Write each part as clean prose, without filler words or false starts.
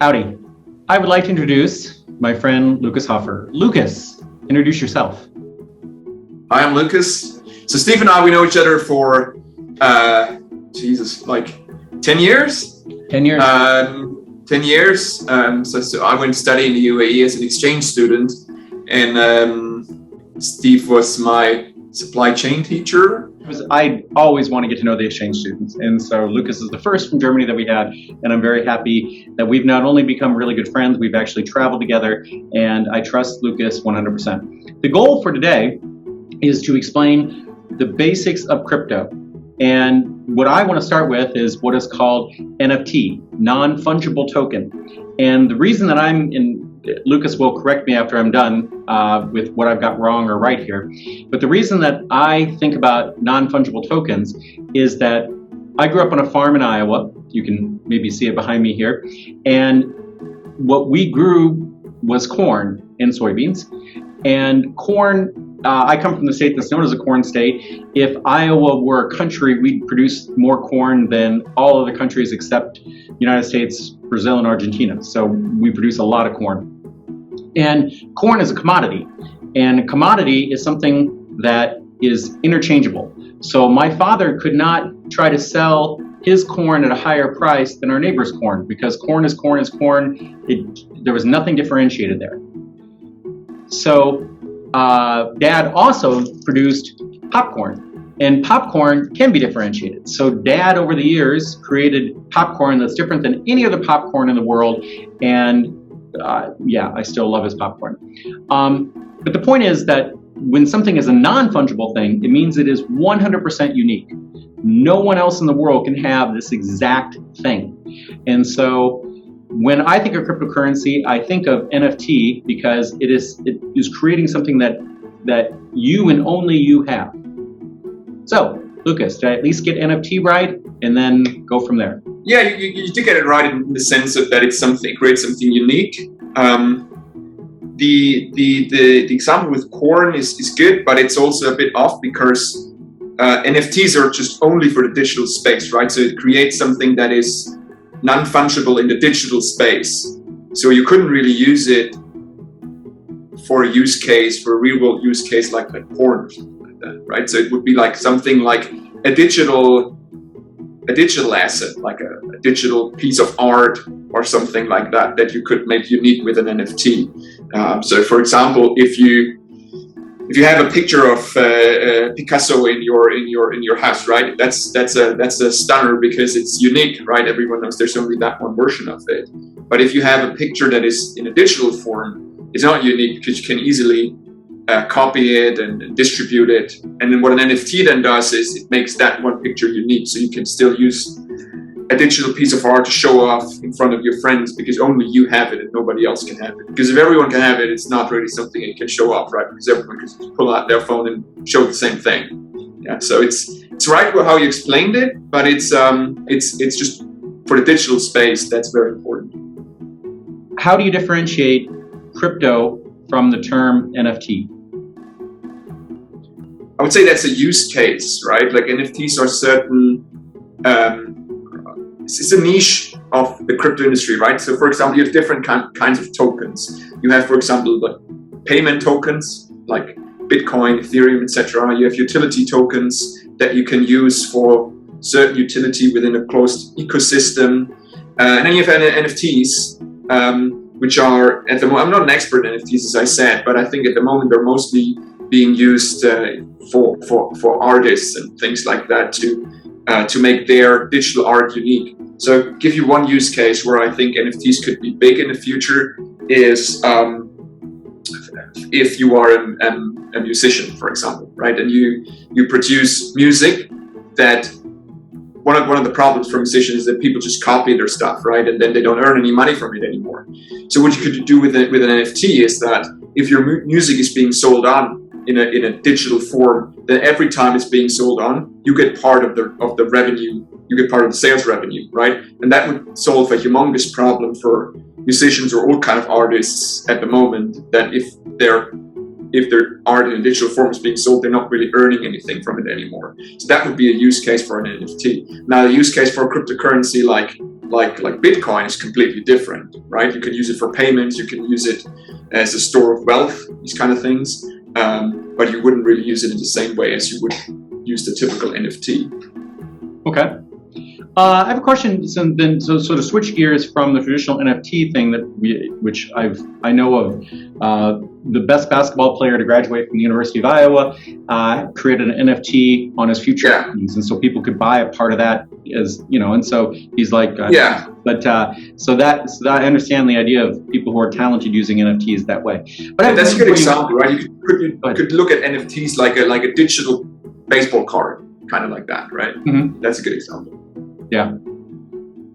Howdy. I would like to introduce my friend Lukas Hofer. Lukas, introduce yourself. Hi, I'm Lucas. So Steve and I, we know each other for, like 10 years? 10 years. 10 years. So I went to study in the UAE as an exchange student, and Steve was my supply chain teacher. I always want to get to know the exchange students, and so Lukas is the first from Germany that we had, and I'm very happy that we've not only become really good friends, we've actually traveled together, and I trust Lukas 100%. The goal for today is to explain the basics of crypto, and what I want to start with is what is called NFT, non-fungible token. And the reason that Lukas will correct me after I'm done with what I've got wrong or right here, but the reason that I think about non-fungible tokens is that I grew up on a farm in Iowa. You can maybe see it behind me here. And what we grew was corn and soybeans. And corn, I come from the state that's known as a corn state. If Iowa were a country, we'd produce more corn than all other countries except United States, Brazil, and Argentina. So we produce a lot of corn. And corn is a commodity. And a commodity is something that is interchangeable. So my father could not try to sell his corn at a higher price than our neighbor's corn, because corn is corn is corn. There was nothing differentiated there. So Dad also produced popcorn, and popcorn can be differentiated. So Dad, over the years, created popcorn that's different than any other popcorn in the world, and I still love his popcorn. But the point is that when something is a non-fungible thing, it means it is 100% unique. No one else in the world can have this exact thing. And so when I think of cryptocurrency, I think of NFT because it is creating something that you and only you have. So, Lukas, did I at least get NFT right, and then go from there? Yeah, you did get it right in the sense of that it creates something unique. The example with corn is good, but it's also a bit off because NFTs are just only for the digital space, right? So it creates something that is non-fungible in the digital space. So you couldn't really use it for a real world use case like corn or something like that, right? So it would be like something like a digital asset, like a digital piece of art or something like that you could make unique with an NFT. So for example, if you have a picture of Picasso in your house, right? That's a stunner because it's unique, right? Everyone knows there's only that one version of it. But if you have a picture that is in a digital form, it's not unique because you can easily copy it and distribute it. And then what an NFT then does is it makes that one picture unique. So you can still use a digital piece of art to show off in front of your friends because only you have it and nobody else can have it. Because if everyone can have it, it's not really something you can show off, right? Because everyone can just pull out their phone and show the same thing. Yeah, so it's right how you explained it, but it's just for the digital space that's very important. How do you differentiate crypto from the term NFT? I would say that's a use case, right? Like NFTs are certain. It's a niche of the crypto industry, right? So, for example, you have different kinds of tokens. You have, for example, like payment tokens, like Bitcoin, Ethereum, etc. You have utility tokens that you can use for certain utility within a closed ecosystem, and then you have NFTs, which are at the moment. I'm not an expert in NFTs, as I said, but I think at the moment they're mostly being used for artists and things like that to make their digital art unique. So give you one use case where I think NFTs could be big in the future is if you are a musician, for example, right? And you produce music that one of the problems for musicians is that people just copy their stuff, right? And then they don't earn any money from it anymore. So what you could do with an NFT is that if your music is being sold on in a digital form, then every time it's being sold on, you get part of the revenue, you get part of the sales revenue, right? And that would solve a humongous problem for musicians or all kind of artists at the moment, that if their art in a digital form is being sold, they're not really earning anything from it anymore. So that would be a use case for an NFT. Now, the use case for a cryptocurrency like like Bitcoin is completely different, right? You can use it for payments, you can use it as a store of wealth, these kind of things, but you wouldn't really use it in the same way as you would use the typical NFT. Okay. I have a question. So to switch gears from the traditional NFT thing which I know of, the best basketball player to graduate from the University of Iowa created an NFT on his future earnings, and so people could buy a part of that as and so he's like But so I understand the idea of people who are talented using NFTs that way. But that's a good example, right? You could look at NFTs like a digital baseball card, kind of like that, right? Mm-hmm. That's a good example. Yeah.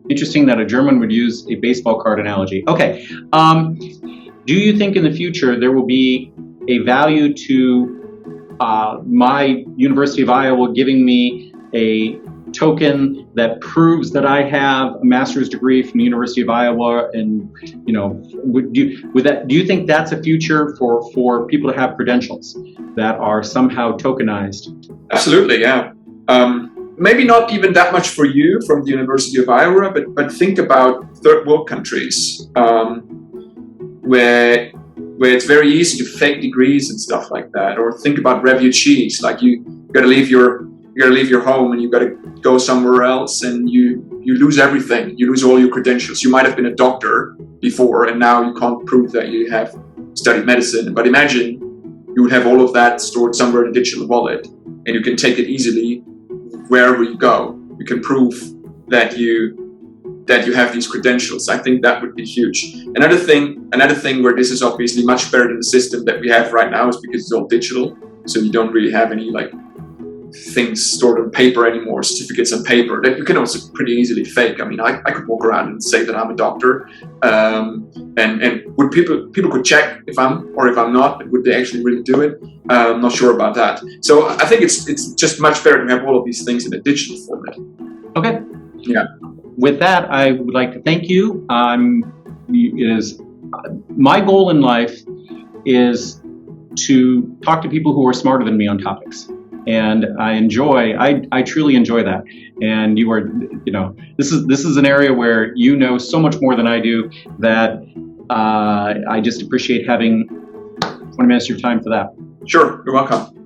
Interesting that a German would use a baseball card analogy. Okay. Do you think in the future there will be a value to my University of Iowa giving me a token that proves that I have a master's degree from the University of Iowa? And do you think that's a future for people to have credentials that are somehow tokenized? Absolutely, yeah. Maybe not even that much for you from the University of Iowa, but think about third world countries where it's very easy to fake degrees and stuff like that. Or think about refugees, like you gotta leave your home and you gotta go somewhere else, and you lose everything. You lose all your credentials. You might have been a doctor before, and now you can't prove that you have studied medicine. But imagine you would have all of that stored somewhere in a digital wallet, and you can take it easily wherever you go. You can prove that you have these credentials. I think that would be huge. Another thing where this is obviously much better than the system that we have right now is because it's all digital. So you don't really have any like things stored on paper anymore, certificates on paper that you can also pretty easily fake. I mean, I could walk around and say that I'm a doctor, and would people could check if I'm not, but would they actually really do it? I'm not sure about that. So I think it's just much better to have all of these things in a digital format. Okay. Yeah. With that, I would like to thank you. My goal in life is to talk to people who are smarter than me on topics. And I truly enjoy that. And you are, this is an area where you know so much more than I do that I just appreciate having 20 minutes of your time for that. Sure, you're welcome.